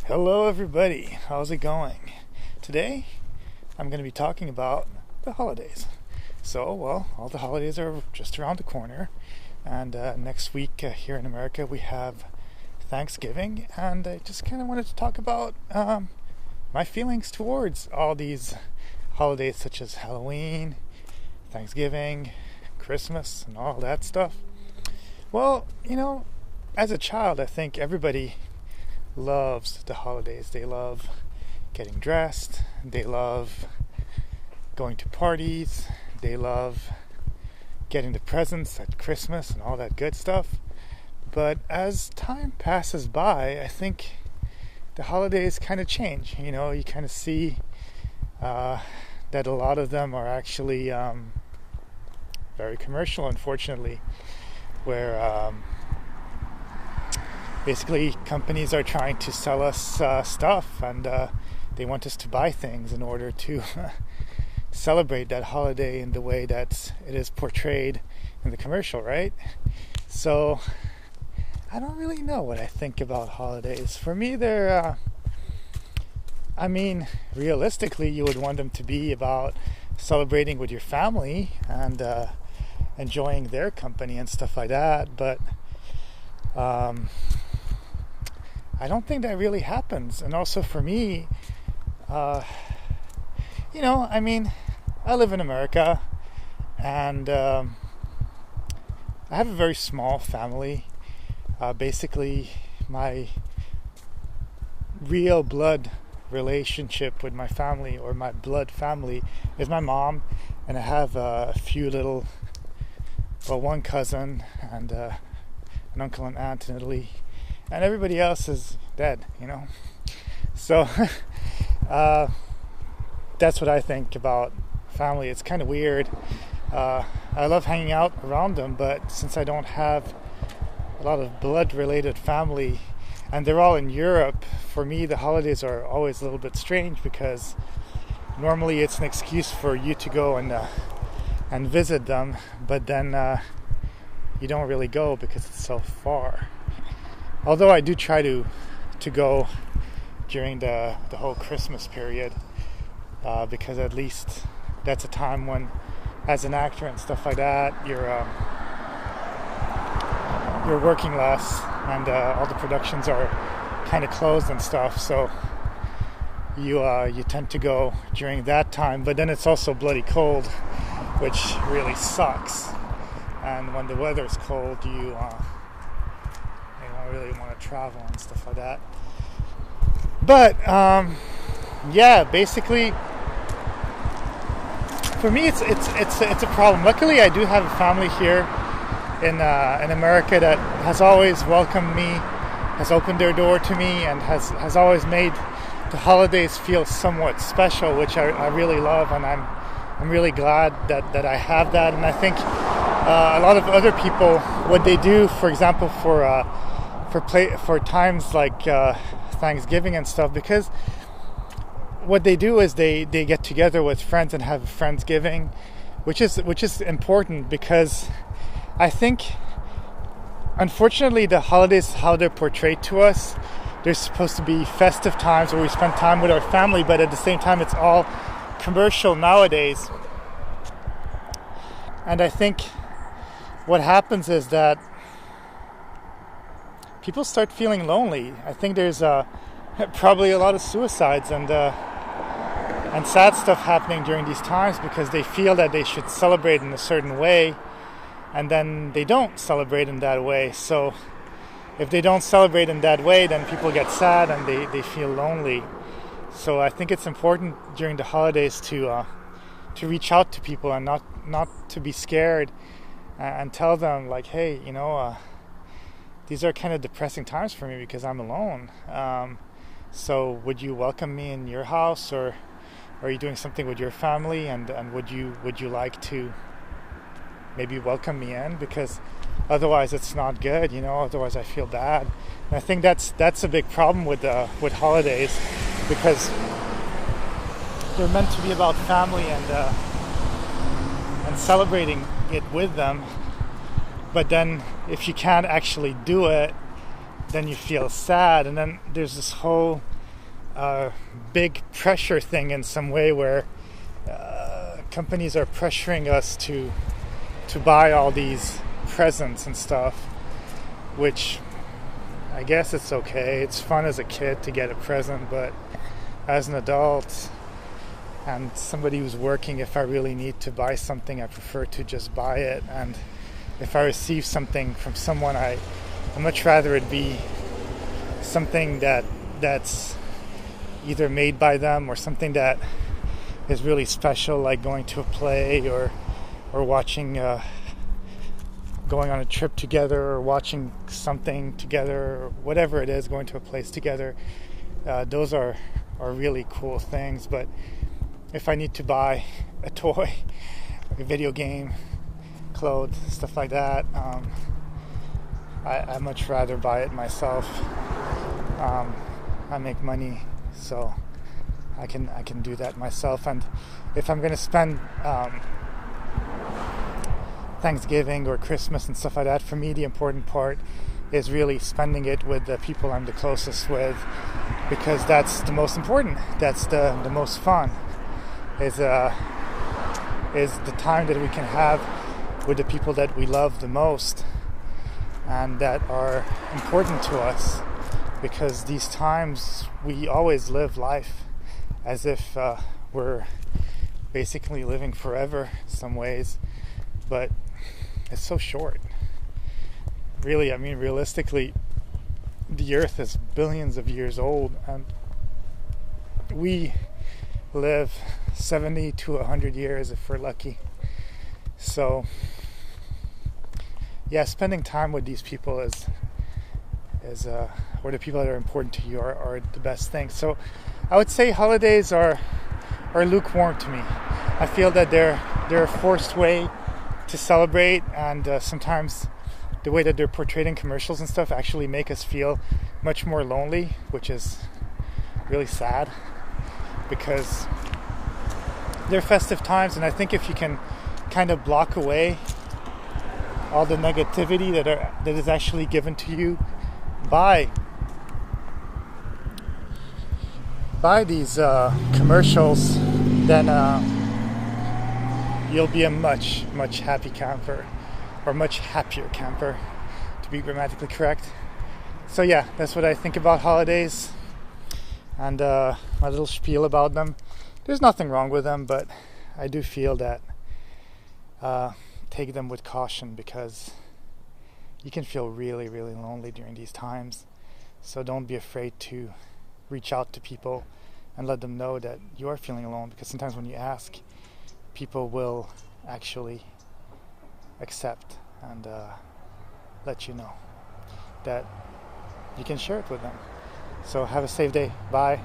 Hello, everybody. How's it going? Today, I'm going to be talking about the holidays. All the holidays are just around the corner, and next week here in America we have Thanksgiving, and I just kind of wanted to talk about my feelings towards all these holidays, such as Halloween, Thanksgiving, Christmas, and all that stuff. Well, as a child, I think everybody loves the holidays. They love getting dressed, they love going to parties, they love getting the presents at Christmas and all that good stuff. But as time passes by, I think the holidays kind of change. You kind of see that a lot of them are actually very commercial, unfortunately, where basically companies are trying to sell us stuff, and they want us to buy things in order to celebrate that holiday in the way that it is portrayed in the commercial, right? So I don't really know what I think about holidays. For me, they're realistically, you would want them to be about celebrating with your family and enjoying their company and stuff like that, but I don't think that really happens. And also for me, I live in America, and I have a very small family. Basically, my real blood relationship with my family, or my blood family, is my mom, and I have one cousin and an uncle and aunt in Italy, and everybody else is dead, So that's what I think about family. It's kind of weird. I love hanging out around them, but since I don't have a lot of blood-related family, and they're all in Europe, for me the holidays are always a little bit strange, because normally it's an excuse for you to go and visit them, but then you don't really go because it's so far. Although I do try to go during the whole Christmas period, because at least that's a time when, as an actor and stuff like that, you're working less, and all the productions are kind of closed and stuff. So you tend to go during that time. But then it's also bloody cold, which really sucks. And when the weather's cold, you don't really want to travel and stuff like that. But basically, for me, it's a problem. Luckily, I do have a family here in America that has always welcomed me, has opened their door to me, and has always made the holidays feel somewhat special, which I really love, and I'm really glad that I have that. And I think a lot of other people, what they do, for example, for times like Thanksgiving and stuff, because what they do is they get together with friends and have a Friendsgiving, which is important, because I think, unfortunately, the holidays, how they're portrayed to us, they're supposed to be festive times where we spend time with our family, but at the same time it's all commercial nowadays. And I think what happens is that people start feeling lonely. I think there's probably a lot of suicides and sad stuff happening during these times, because they feel that they should celebrate in a certain way, and then they don't celebrate in that way. So if they don't celebrate in that way, then people get sad and they feel lonely. So I think it's important during the holidays to reach out to people and not to be scared, and tell them, like, hey, these are kind of depressing times for me because I'm alone. So would you welcome me in your house, or are you doing something with your family, and would you like to maybe welcome me in, because otherwise it's not good, otherwise I feel bad. And I think that's a big problem with holidays, because they're meant to be about family and celebrating it with them. But then if you can't actually do it, then you feel sad, and then there's this whole a big pressure thing in some way where companies are pressuring us to buy all these presents and stuff, which I guess it's okay. It's fun as a kid to get a present, but as an adult and somebody who's working, if I really need to buy something, I prefer to just buy it. And if I receive something from someone, I'd much rather it be something that's either made by them or something that is really special, like going to a play or watching, going on a trip together or watching something together or whatever it is, going to a place together. Those are really cool things. But if I need to buy a toy, a video game, clothes, stuff like that, I much rather buy it myself. I make money, so I can do that myself. And if I'm going to spend Thanksgiving or Christmas and stuff like that, for me the important part is really spending it with the people I'm the closest with, because that's the most important. That's the most fun. Is the time that we can have with the people that we love the most and that are important to us, because these times we always live life as if we're basically living forever in some ways, but it's so short. Really, I mean, realistically, the earth is billions of years old, and we live 70 to 100 years if we're lucky. So yeah, spending time with these people is or the people that are important to you are the best thing. So I would say holidays are lukewarm to me. I feel that they're a forced way to celebrate, and sometimes the way that they're portrayed in commercials and stuff actually make us feel much more lonely, which is really sad, because they're festive times. And I think if you can kind of block away all the negativity that is actually given to you by these commercials, then you'll be a much happy camper, or much happier camper, to be grammatically correct. So yeah, that's what I think about holidays, and my little spiel about them. There's nothing wrong with them, but I do feel that take them with caution, because you can feel really lonely during these times. So don't be afraid to reach out to people and let them know that you are feeling alone, because sometimes when you ask, people will actually accept and let you know that you can share it with them. So have a safe day. Bye.